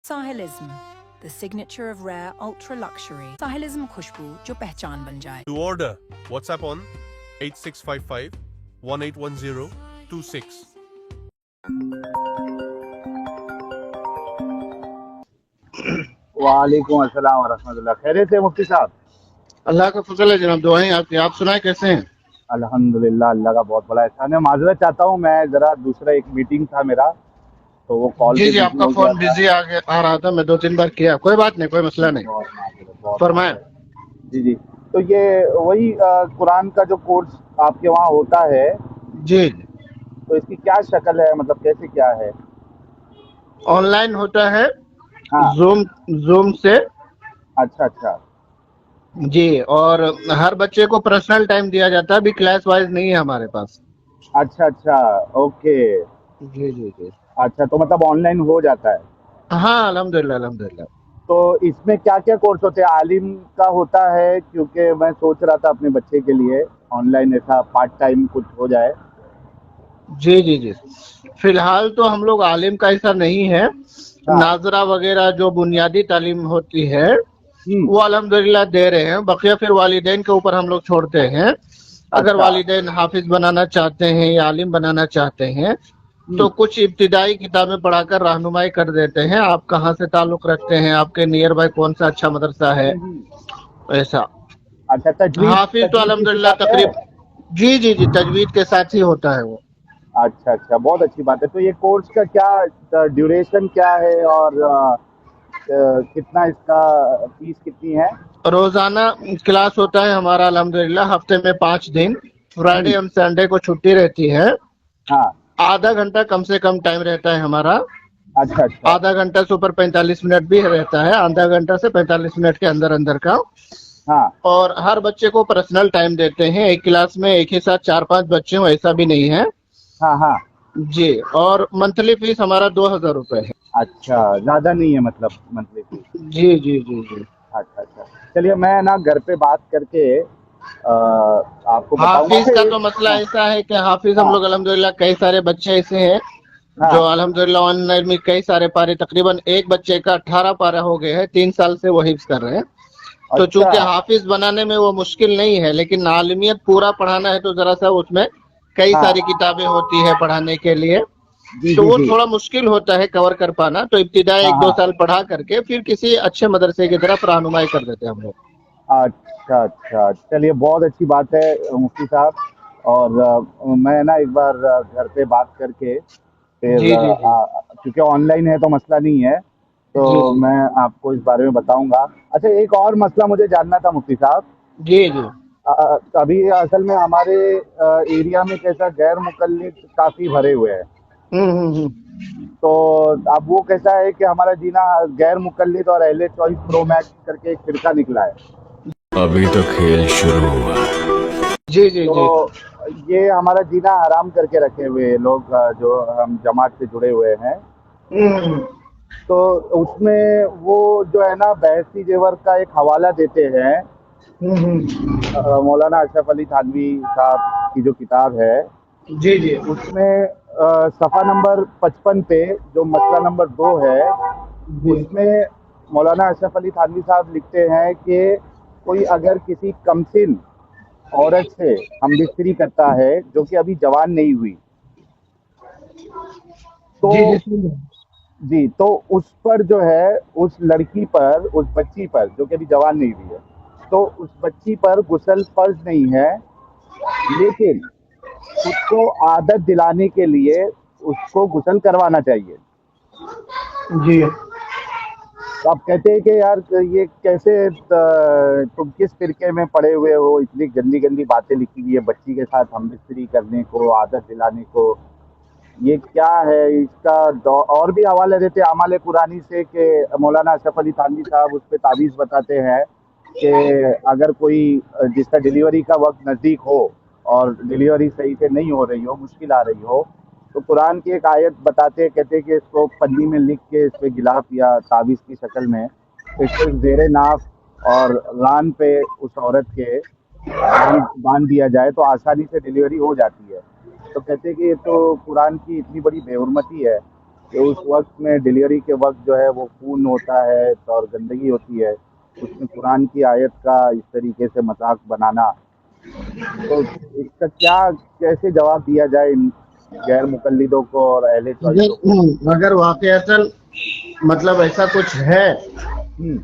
Sahilism, the signature of rare ultra luxury. Sahilism खुशबू जो पहचान बन जाए. To order, WhatsApp on 8655 181026. वालेकुम अस्सलाम वरहमतुल्लाह। खैरियत है मुफ्ती साहब? अल्लाह का फजल है जनाब, दुआएं आपकी। आप सुनाए कैसे हैं? अल्हम्दुलिल्लाह, अल्लाह का बहुत बड़ा एहसान है। माजरत चाहता हूँ, मैं जरा दूसरा एक मीटिंग था मेरा, तो वो कॉल जी पे जी, बिजी आपका हो गया फोन था। बिजी आ रहा था, मैं 2-3 बार किया। कोई बात नहीं, कोई मसला नहीं, बहुत माजरत, बहुत फरमाएं। माजरत। जी जी। तो ये वही कुरान का जो कोर्स आपके वहाँ होता है, जी, तो इसकी क्या शक्ल है, मतलब कैसे क्या है? ऑनलाइन होता है, हाँ। जूम जूम से। अच्छा अच्छा। जी, और हर बच्चे को पर्सनल टाइम दिया जाता है, अभी क्लास वाइज नहीं है हमारे पास। अच्छा अच्छा। ओके। जी जी जी। अच्छा, तो मतलब ऑनलाइन हो जाता है। हाँ, अल्हम्दुलिल्लाह अल्हम्दुलिल्लाह। तो इसमें क्या क्या कोर्स होते हैं? आलिम का होता है, क्योंकि मैं सोच रहा था अपने बच्चे के लिए ऑनलाइन ऐसा पार्ट टाइम कुछ हो जाए। जी जी जी, फिलहाल तो हम लोग आलिम का ऐसा नहीं है। हाँ। नाजरा वगैरह जो बुनियादी तालीम होती है हम्म। वो अल्हम्दुलिल्लाह दे रहे हैं, बकिया फिर वालिदैन के ऊपर हम लोग छोड़ते हैं। अगर अच्छा। वालिदैन हाफिज बनाना चाहते हैं या आलिम बनाना चाहते हैं तो हम्म। कुछ इब्तिदाई किताबें पढ़ाकर रहनुमाई कर देते हैं, आप कहाँ से ताल्लुक रखते हैं, आपके नियर बाय कौन सा अच्छा मदरसा है, हम्म। ऐसा। अच्छा, तजवीद हाफिज तो तजवीद की अल्हम्दुलिल्लाह किताब है? तकरीब जी जी जी, तजवीद के साथ ही होता है वो। अच्छा अच्छा, बहुत अच्छी बात है। तो ये कोर्स का क्या ड्यूरेशन क्या है, और कितना इसका फीस कितनी है? रोजाना क्लास होता है हमारा अल्हम्दुलिल्लाह, हफ्ते में 5 दिन, फ्राइडे हम्म। एंड संडे को छुट्टी रहती है। हाँ। आधा घंटा कम से कम टाइम रहता है हमारा। अच्छा अच्छा। आधा घंटा से ऊपर 45 मिनट भी रहता है, आधा घंटा से 45 मिनट के अंदर अंदर का। हाँ और हर बच्चे को पर्सनल टाइम देते हैं, एक क्लास में एक ही साथ 4-5 बच्चे हो ऐसा भी नहीं है। हाँ। हाँ। जी, और मंथली फीस हमारा 2000 रुपये है। अच्छा, ज़्यादा नहीं है मतलब मंथली फीस? जी जी जी जी। अच्छा अच्छा। चलिए, मैं ना घर पे बात करके आपको बताऊंगा। हाफिज अच्छा, का तो एक। मसला हाँ ऐसा है कि हाफिज हम हाँ लोग अल्हम्दुलिल्लाह कई सारे बच्चे ऐसे हैं जो हाँ। अल्हम्दुलिल्लाह ऑनलाइन में कई सारे पारे, तकरीबन एक बच्चे का 18 पारा हो गए हैं, 3 साल से वो हिफ्ज कर रहे हैं। तो अच्छा। चूंकि हाफिज बनाने में वो मुश्किल नहीं है, लेकिन आलमियत पूरा पढ़ाना है तो जरा सा उसमें कई हाँ। सारी किताबें होती है पढ़ाने के लिए, जी तो जी वो जी। थोड़ा मुश्किल होता है कवर कर पाना। तो इब्तिदा हाँ 1-2 साल हाँ। पढ़ा करके फिर किसी अच्छे मदरसे की तरफ रहनुमाई कर देते हैं हम लोग। अच्छा अच्छा, चलिए बहुत अच्छी बात है मुफ्ती साहब। और मैं ना एक बार घर पे बात करके फिर जी जी जी क्योंकि ऑनलाइन है तो मसला नहीं है, जी तो जी मैं आपको इस बारे में बताऊंगा। अच्छा, एक और मसला मुझे जानना था मुफ्ती साहब। जी जी। अभी असल में हमारे एरिया में कैसा गैर मुकल्लिद काफ़ी भरे हुए हैं। हम्म। तो अब वो कैसा है कि हमारा जीना गैर मुकल्लिद और अहले चॉइस प्रो मैक्स करके एक फिरका निकला है। अभी तो खेल शुरू हुआ। जी जी जी। तो ये हमारा जीना हराम करके रखे हुए लोग, जो हम जमात से जुड़े हुए हैं। हम्म तो उसमें वो जो है ना, बहसी जेवर का एक हवाला देते हैं। हम्म। मौलाना अशरफ अली थानवी साहब की जो किताब है, जी जी उसमें सफ़ा नंबर 55 पे जो मसला नंबर 2 है, जी उसमें मौलाना अशरफ अली थानवी साहब लिखते हैं कि कोई अगर किसी कमसिन औरत से हमबिस्तरी करता है जो कि अभी जवान नहीं हुई, तो जी जी, सुन रहे हैं। जी, तो उस पर जो है, उस लड़की पर, उस बच्ची पर जो कि अभी जवान नहीं हुई है, तो उस बच्ची पर गुस्ल फर्ज नहीं है, लेकिन उसको आदत दिलाने के लिए उसको गुस्ल करवाना चाहिए। जी तो आप कहते हैं कि यार ये कैसे, तुम किस फिरके में पड़े हुए हो, इतनी गंदी गंदी बातें लिखी हुई है बच्ची के साथ हमबिस्तरी करने को, आदत दिलाने को, ये क्या है इसका? और भी हवाले देते हैं अमाल कुरानी से कि मौलाना अशरफ अली थानवी साहब उस पर तावीज़ बताते हैं कि अगर कोई जिसका डिलीवरी का वक्त नज़दीक हो और डिलीवरी सही से नहीं हो रही हो, मुश्किल आ रही हो, तो कुरान की एक आयत बताते हैं, कहते हैं कि इसको पन्नी में लिख के इस पर गिलाफ या तावीज़ की शक्ल में इसको ज़ेरे नाफ और रान पे उस औरत के बांध दिया जाए तो आसानी से डिलीवरी हो जाती है। तो कहते हैं कि ये तो कुरान की इतनी बड़ी बेहुरमती है کہ اس وقت میں ڈلیوری کے وقت جو ہے وہ خون ہوتا ہے اور گندگی ہوتی ہے، اس میں قرآن کی آیت کا اس طریقے سے مذاق بنانا، تو اس کا کیا کیسے جواب دیا جائے ان غیر مقلدوں کو اور اہل چوائسوں کو؟ اگر واقعتاً مطلب ایسا کچھ ہے ہوں،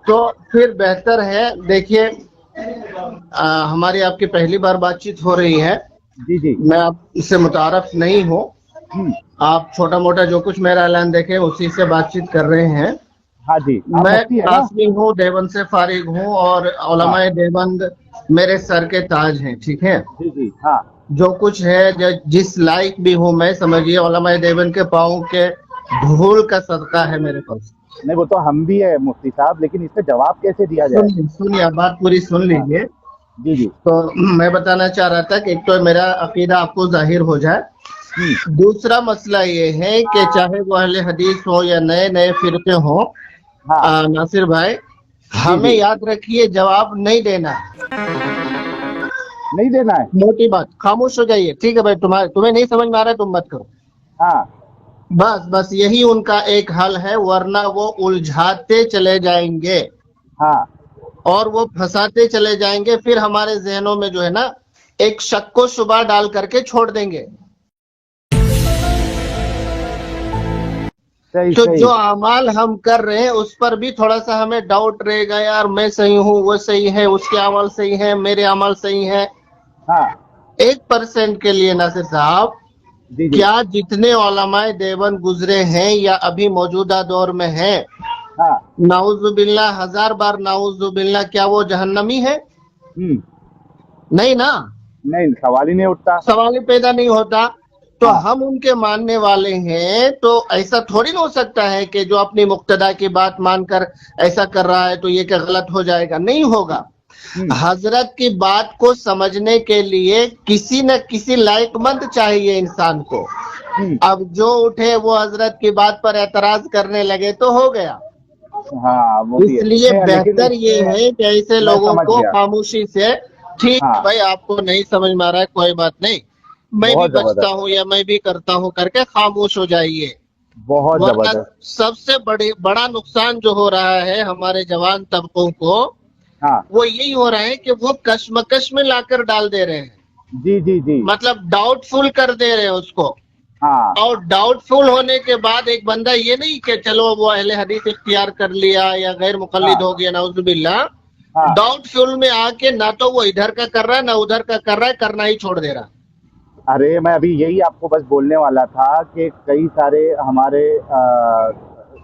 تو پھر بہتر ہے. دیکھیے ہماری آپ کی پہلی بار بات چیت ہو رہی ہے، جی جی. میں آپ سے متعارف نہیں ہوں، ہوں، آپ چھوٹا موٹا جو کچھ میرا اعلان دیکھیں اسی سے بات چیت کر رہے ہیں. ہاں جی، آپ میں مفتی ہیں نا؟ قاسمی ہوں، دیوبند سے فارغ ہوں، اور علماء دیوبند میرے سر کے تاج ہیں. ٹھیک ہے، جی جی. ہاں جو کچھ ہے جس لائق بھی ہوں میں، سمجھیے علماء دیوبند کے پاؤں کے دھول کا صدقہ ہے میرے پاس. نہیں، وہ تو ہم بھی ہے مفتی صاحب، لیکن اس کا جواب کیسے دیا جائے؟ سنیے بات پوری سن ہاں، لیجیے. جی جی. تو میں بتانا چاہ رہا تھا کہ ایک تو میرا عقیدہ آپ کو ظاہر ہو جائے، ہوں، دوسرا مسئلہ یہ ہے کہ چاہے وہ اہل حدیث ہو یا نئے نئے فرقے ہوں، ہاں ناصر بھائی جی ہمیں جی. یاد رکھیے جواب نہیں دینا ہے. نہیں دینا ہے. موٹی بات، خاموش ہو جائیے. ٹھیک ہے بھائی، تمہیں نہیں سمجھ میں آ رہا ہے تم مت کرو. ہاں بس یہی ان کا ایک حل ہے، ورنہ وہ الجھاتے چلے جائیں گے ہاں. اور وہ پھنساتے چلے جائیں گے، پھر ہمارے ذہنوں میں جو ہے نا ایک شک و شبہ ڈال کر کے چھوڑ دیں گے. صحیح تو صحیح. جو اعمال ہم کر رہے ہیں اس پر بھی تھوڑا سا ہمیں ڈاؤٹ رہے گا، یار میں صحیح ہوں، وہ صحیح ہے، اس کے عمل صحیح ہے، میرے عمل صحیح ہے. ہاں 1% کے لیے ناصر صاحب، جی جی. کیا جتنے علماء دیوبند گزرے ہیں یا ابھی موجودہ دور میں ہیں، ہاں. نعوذ باللہ، 1000 بار نعوذ باللہ، کیا وہ جہنمی ہے؟ ہوں. نہیں نا، نہیں، سوال ہی نہیں اٹھتا. سوال ہی پیدا نہیں ہوتا. تو ہاں. ہم ان کے ماننے والے ہیں، تو ایسا تھوڑی نہ ہو سکتا ہے کہ جو اپنی مقتدا کی بات مان کر ایسا کر رہا ہے تو یہ کہ غلط ہو جائے گا. نہیں ہوگا. ہوں. حضرت کی بات کو سمجھنے کے لیے کسی نہ کسی لائق مند چاہیے انسان کو. ہوں. اب جو اٹھے وہ حضرت کی بات پر اعتراض کرنے لگے تو ہو گیا. ہاں وہ بھی اس ہے. لیے نہیں، لیکن بہتر اس یہ میں ہے کہ ایسے میں لوگوں سمجھ کو گیا. خاموشی سے، ٹھیک ہاں ہے بھائی آپ کو نہیں سمجھ میں آ رہا ہے کوئی بات نہیں، میں بھی بہت بچتا زبردست. ہوں یا میں بھی کرتا ہوں کر کے خاموش ہو جائیے. بہت ورنہ زبردست. سب سے بڑا نقصان جو ہو رہا ہے ہمارے جوان طبقوں کو، ہاں وہ یہی ہو رہا ہے کہ وہ کشمکش میں لا کر ڈال دے رہے ہیں. جی جی جی. مطلب ڈاؤٹ فل کر دے رہے ہیں اس کو. ہاں اور ڈاؤٹ فل ہونے کے بعد ایک بندہ یہ نہیں کہ چلو وہ اہل حدیث اختیار کر لیا یا غیر ہاں مقلد ہو گیا، نعوذ باللہ. ہاں. ڈاؤٹ فل میں آ کے نہ تو وہ ادھر کا کر رہا ہے نہ ادھر کا کر رہا ہے، کرنا ہی چھوڑ دے رہا. ارے میں ابھی یہی آپ کو بس بولنے والا تھا کہ کئی سارے ہمارے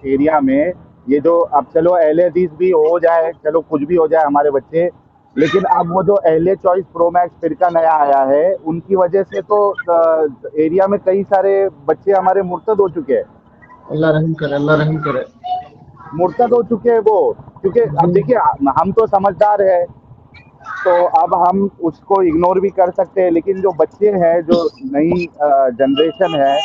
ایریا میں یہ جو اب چلو اہل حدیث بھی ہو جائے، چلو کچھ بھی ہو جائے ہمارے بچے، لیکن اب وہ جو اہل چوائس پرو میکس فرقہ نیا آیا ہے ان کی وجہ سے تو ایریا میں کئی سارے بچے ہمارے مرتد ہو چکے ہیں. اللہ رحم کرے، اللہ رحم کرے. مرتد ہو چکے ہیں وہ، کیونکہ اب دیکھیے ہم تو سمجھدار ہیں تو اب ہم اس کو اگنور بھی کر سکتے ہیں، لیکن جو بچے ہیں، جو نئی جنریشن ہے،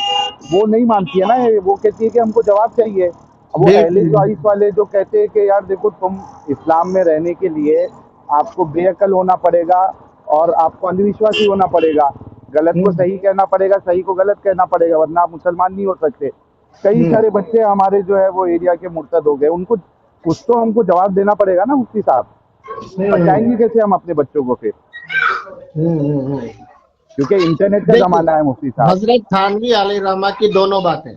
وہ نہیں مانتی ہے نا. وہ کہتی ہے کہ ہم کو جواب چاہیے. وہ اہل بالکل چوائس والے جو کہتے ہیں کہ یار دیکھو تم اسلام میں رہنے کے لیے آپ کو بے عقل ہونا پڑے گا اور آپ کو اندھ وشواسی ہونا پڑے گا، غلط کو صحیح کہنا پڑے گا، صحیح کو غلط کہنا پڑے گا، ورنہ آپ مسلمان نہیں ہو سکتے. کئی سارے بچے ہمارے جو ہے وہ ایریا کے مرتد ہو گئے. ان کو کچھ تو ہم کو جواب دینا پڑے گا نا مفتی صاحب. بچائیں گے کیسے ہم اپنے بچوں کو پھر؟ کیونکہ انٹرنیٹ کا دیکھیے زمانہ ہے مفتی صاحب. حضرت تھانوی علیہ رحمہ کی دونوں باتیں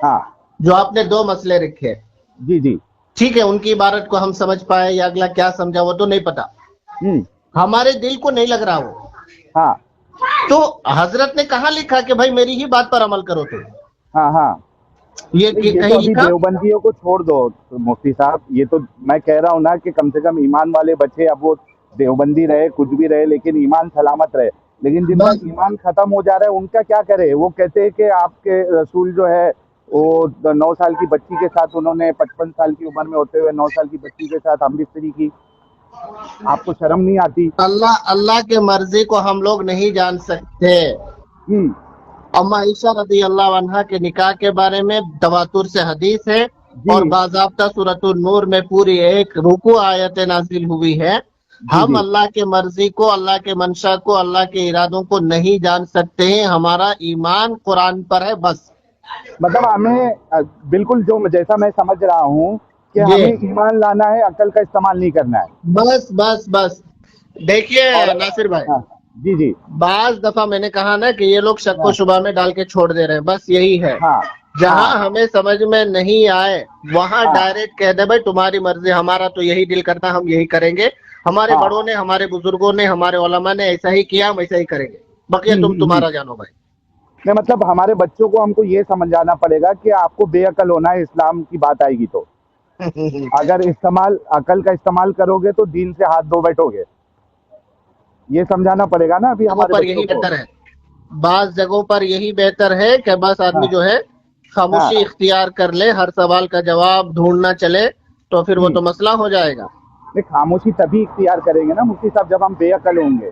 ہاں جو آپ نے دو مسئلے رکھے، جی جی. ٹھیک ہے، ان کی عبارت کو ہم سمجھ پائے یا اگلا کیا سمجھا وہ تو نہیں پتا، ہوں. ہمارے دل کو نہیں لگ رہا وہ. ہاں تو حضرت نے کہاں لکھا کہ بھائی میری ہی بات پر عمل کرو تم؟ ہاں ہاں. یہ یہ کہیں تو ابھی لکھا؟ دیوبندیوں کو چھوڑ دو مفتی صاحب. یہ تو میں کہہ رہا ہوں نا کہ کم سے کم ایمان والے بچے، اب وہ دیوبندی رہے کچھ بھی رہے لیکن ایمان سلامت رہے. لیکن جن کا بس ایمان ختم ہو جا رہا ہے ان کا کیا کرے؟ وہ کہتے ہیں کہ آپ کے رسول جو ہے وہ 9 سال کی بچی کے ساتھ انہوں نے 55 سال کی عمر میں ہوتے ہوئے 9 سال کی بچی کے ساتھ ہم بستری کی. آپ کو شرم نہیں آتی؟ اللہ کے مرضی کو ہم لوگ نہیں جان سکتے. ہوں. اما عائشہ رضی اللہ عنہا کے نکاح کے بارے میں تواتر سے حدیث ہے، جی اور باضابطہ سورۃ النور میں پوری ایک رکوع آیت نازل ہوئی ہے. جی ہم جی. اللہ کے مرضی کو، اللہ کے منشا کو، اللہ کے ارادوں کو نہیں جان سکتے ہیں. ہمارا ایمان قرآن پر ہے بس. मतलब हमें बिल्कुल जो जैसा मैं समझ रहा हूँ कि जी हमें ईमान लाना है, अकल का इस्तेमाल नहीं करना है। बस बस बस देखिए और नासिर भाई, हाँ, जी जी, बाज दफा मैंने कहा ना कि ये लोग शक व हाँ शुबा में डाल के छोड़ दे रहे हैं, बस यही है। हाँ जहां हाँ हमें समझ में नहीं आए वहां हाँ डायरेक्ट कह दे भाई तुम्हारी मर्जी, हमारा तो यही दिल करता हम यही करेंगे, हमारे हाँ। बड़ों ने, हमारे बुजुर्गों ने, हमारे उलमा ने ऐसा ही किया, हम ऐसा ही करेंगे, बकिया तुम हम्म। तुम्हारा जानो भाई। नहीं मतलब हमारे बच्चों को हमको ये समझाना पड़ेगा कि आपको बेअकल होना है, इस्लाम की बात आएगी तो। अगर इस्तेमाल अकल का इस्तेमाल करोगे तो दीन से हाथ धो बैठोगे, ये समझाना पड़ेगा ना अभी जगहों हमारे पर बच्चों यही को। बेहतर है, बाज जगहों पर यही बेहतर है कि बस आदमी हाँ जो है खामोशी हाँ इख्तियार कर ले, हर सवाल का जवाब ढूंढना चले, तो फिर वो तो मसला हो जाएगा। नहीं, खामोशी तभी इख्तियार करेंगे ना मुफ्ती साहब जब हम बेअकल होंगे।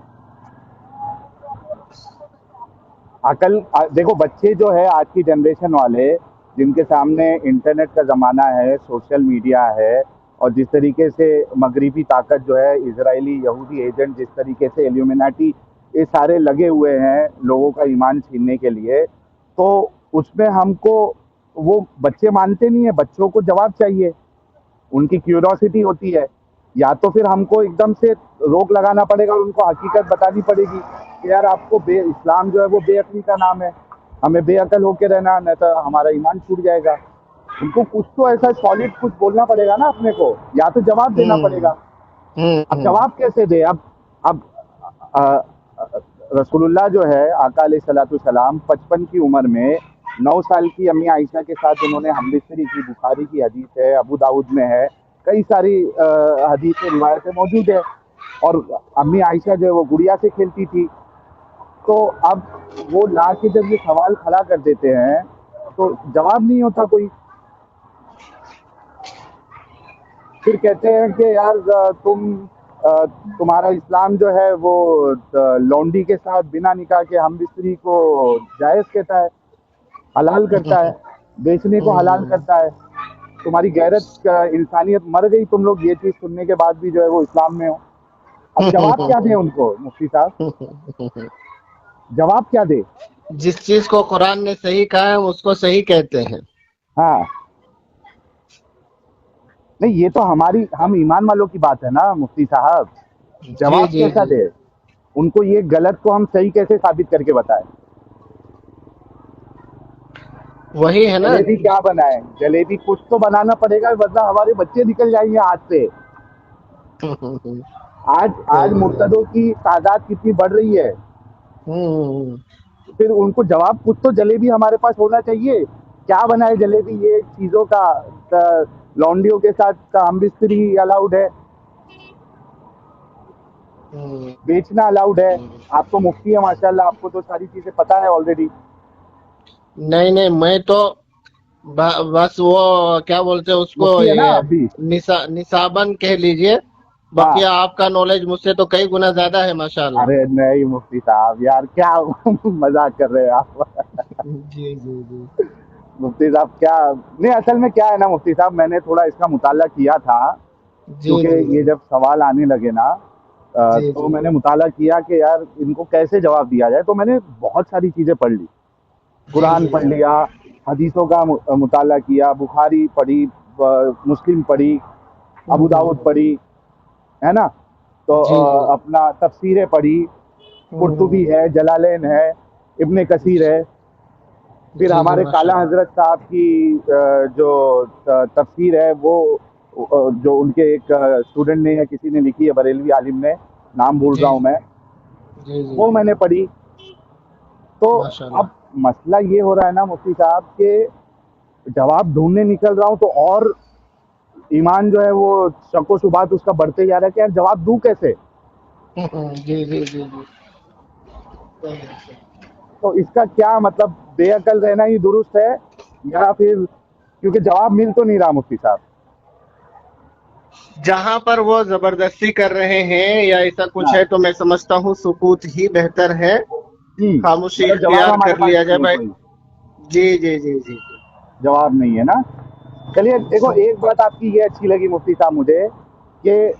देखो बच्चे जो है आज की जनरेशन वाले, जिनके सामने इंटरनेट का ज़माना है, सोशल मीडिया है, और जिस तरीके से मगरिबी ताकत जो है, इजरायली यहूदी एजेंट जिस तरीके से एल्यूमिनाटी, ये सारे लगे हुए हैं लोगों का ईमान छीनने के लिए, तो उसमें हमको, वो बच्चे मानते नहीं है, बच्चों को जवाब चाहिए, उनकी क्यूरोसिटी होती है। या तो फिर हमको एकदम से रोक लगाना पड़ेगा और उनको हकीकत बतानी पड़ेगी कि यार आपको इस्लाम जो है वो बेअकली का नाम है, हमें बेअकल होके रहना, नहीं तो हमारा ईमान छूट जाएगा। उनको कुछ तो ऐसा सॉलिड कुछ बोलना पड़ेगा ना अपने को, या तो जवाब देना हम्म पड़ेगा। अब जवाब कैसे दे? अब अ, अ, रसूलुल्लाह जो है आका अलैहिस्सलातु सलाम 55 की उम्र में 9 साल की अम्मी आयशा के साथ उन्होंने हमबिस्तरी की, बुखारी की हदीस है, अबू दाऊद में है, कई सारी हदीस रिवायतें मौजूद है। और अम्मी आयशा जो है वो गुड़िया से खेलती थी। तो अब वो ला के जब ये सवाल खड़ा कर देते हैं तो जवाब नहीं होता कोई। फिर कहते हैं कि यार तुम्हारा इस्लाम जो है वो लौंडी के साथ बिना निकाह के हम बिस्तरी को जायज़ कहता है, हलाल करता है, बेचने को हलाल करता है। तुम्हारी गैरत इंसानियत मर गई तुम लोग ये चीज़ सुनने के बाद भी जो है वो इस्लाम में हो। अब जवाब क्या दें उनको मुफ्ती साहब, जवाब क्या दे? जिस चीज को कुरान ने सही कहा है उसको सही कहते हैं। हाँ, नहीं ये तो हम ईमान वालों की बात है ना मुफ्ती साहब, जी जवाब जी कैसा जी दे उनको, ये गलत को हम सही कैसे साबित करके बताएं? वही है ना। जलेबी क्या बनाए? जलेबी कुछ तो बनाना पड़ेगा, वरना हमारे बच्चे निकल जाएंगे हाथ से। आज आज मुर्तदों की तादाद कितनी बढ़ रही है, हम्म फिर उनको जवाब कुछ तो जलेबी हमारे पास होना चाहिए। क्या बनाए जलेबी, ये चीजों का लौंडियों के साथ हम बिस्तरी अलाउड है, बेचना अलाउड है। आप तो मुफ्ती है माशाल्लाह, आपको तो सारी चीजें पता है ऑलरेडी। नहीं नहीं, मैं तो बस वो क्या बोलते हैं उसको, मुफ्ती है ना ये आप भी? निसाबन कह लीजिए, हाँ। बकिया आपका नॉलेज मुझसे तो कई गुना ज्यादा है माशाल्लाह। अरे नहीं मुफ्ती साहब यार, क्या मजाक कर रहे हैं आप। जी जी जी मुफ्ती साहब क्या, नहीं असल में क्या है ना मुफ्ती साहब, मैंने थोड़ा इसका मुताला किया था, जी क्योंकि जी ये जब सवाल आने लगे ना, जी तो जी मैंने मुताला किया कि यार इनको कैसे जवाब दिया जाए। तो मैंने बहुत सारी चीज़ें पढ़ ली, जी कुरान जी पढ़ लिया, हदीसों का मुताला किया, बुखारी पढ़ी, मुस्लिम पढ़ी, अबू दाऊद पढ़ी, है ना, तो जी जी अपना तफसीरें पढ़ी, कुर्तुबी है, जलालैन है, इब्ने कसीर है, फिर जी जी हमारे काला माशाल्लाह। हजरत साहब की जो तफसीर है वो, जो उनके एक स्टूडेंट ने या किसी ने लिखी है, बरेलवी आलिम ने, नाम भूल जी रहा हूँ मैं, जी जी वो मैंने पढ़ी। तो माशाल्लाह। अब मसला ये हो रहा है ना मुफ्ती साहब के, जवाब ढूंढने निकल रहा हूँ तो और ईमान जो है वो शको शुबात उसका बढ़ते जा रहा है कि यार जवाब दूँ कैसे। जी जी जी जी तो इसका क्या मतलब, बेअकल रहना ही दुरुस्त है, या फिर, क्योंकि जवाब मिल तो नहीं रहा मुफ्ती साहब। जहां पर वो जबरदस्ती कर रहे हैं या ऐसा कुछ हाँ है तो मैं समझता हूँ सुकूत ही बेहतर है, जी, खामोशी मतलब जवाब इख्तियार हमारे कर पास लिया जाए नहीं है भाई। कोई, जी जी जी जी जवाब नहीं है ना। चलिए देखो, एक बात आपकी ये अच्छी लगी मुफ्ती साहब मुझे, कि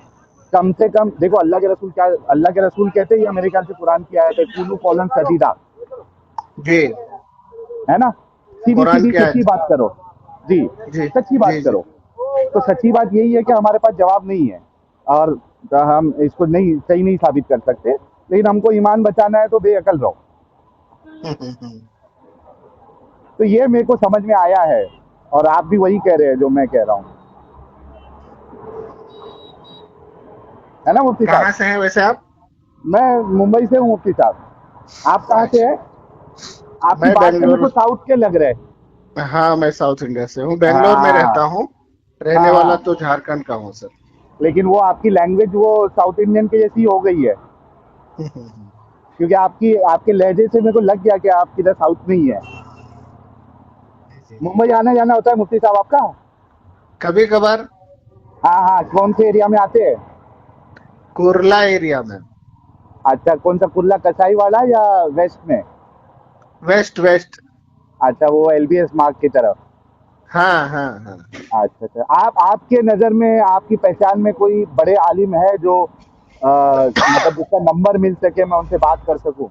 कम से कम देखो, अल्लाह के रसूल क्या, अल्लाह के रसूल कहते हैं, या मेरे ख्याल से कुरान की आयत है, कूलू कौलन सदीदा, जी है ना, सीधी कुरान सीधी की सच्ची आयत। बात करो जी, जी सच्ची बात जी जी। करो। तो सच्ची बात यही है कि हमारे पास जवाब नहीं है और हम इसको नहीं सही नहीं साबित कर सकते, लेकिन हमको ईमान बचाना है तो बेअकल रहो। हम्म। तो ये मेरे को समझ में आया है और आप भी वही कह रहे हैं जो मैं कह रहा हूँ, है ना मुफ्ती कहाँ साहब? से हैं वैसे आप? मैं मुंबई से हूँ मुफ्ती साहब। आप कहाँ से अच्छा, हैं? आपकी मैं बात से मेरे बेंगलोर। को साउथ के लग रहे हैं। हाँ, मैं साउथ इंडिया से हूँ, बेंगलोर में रहता हाँ हूँ। हाँ रहने वाला हाँ, तो झारखंड का हूँ सर। लेकिन वो आपकी लैंग्वेज वो साउथ इंडियन की जैसी हो गई है, क्योंकि आपकी आपके लहजे से मेरे को लग गया कि आप किधर साउथ में ही है। जी जी जी। मुंबई आना जाना होता है मुफ्ती साहब आपका? कभी कभार। हाँ हाँ, कौन से एरिया में आते हैं? कुर्ला एरिया में। अच्छा, कौन सा, कुर्ला कसाई वाला या वेस्ट में? West west. अच्छा, वो एलबीएस मार्ग की तरफ। हाँ हाँ हाँ। अच्छा अच्छा, आप आपके नज़र में आपकी पहचान में कोई बड़े आलिम है जो मतलब जिसका नंबर मिल सके, मैं उनसे बात कर सकूं?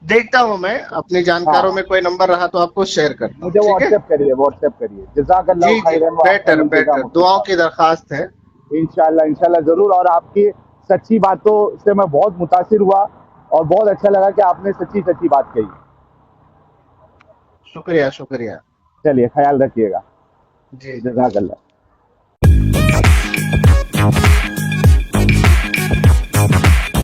देखता हूँ मैं, अपने जानकारों हाँ, में कोई नंबर रहा तो आपको शेयर करता हूँ, मुझे ठीक है? व्हाट्सएप करिए, व्हाट्सएप करिए। जज़ाकल्लाहु जी जी, खैरन व बेटर अहसनुल जज़ा बेटर, मुफ्ती दुआओं साहब। की दरखास्त है। इंशाल्लाह इंशाल्लाह ज़रूर। और आपकी सच्ची बातों से मैं बहुत मुतासिर हुआ और बहुत अच्छा लगा कि आपने सच्ची सच्ची बात कही। शुक्रिया शुक्रिया। चलिए, ख्याल रखिएगा। जी जी। जज़ाकल्लाह।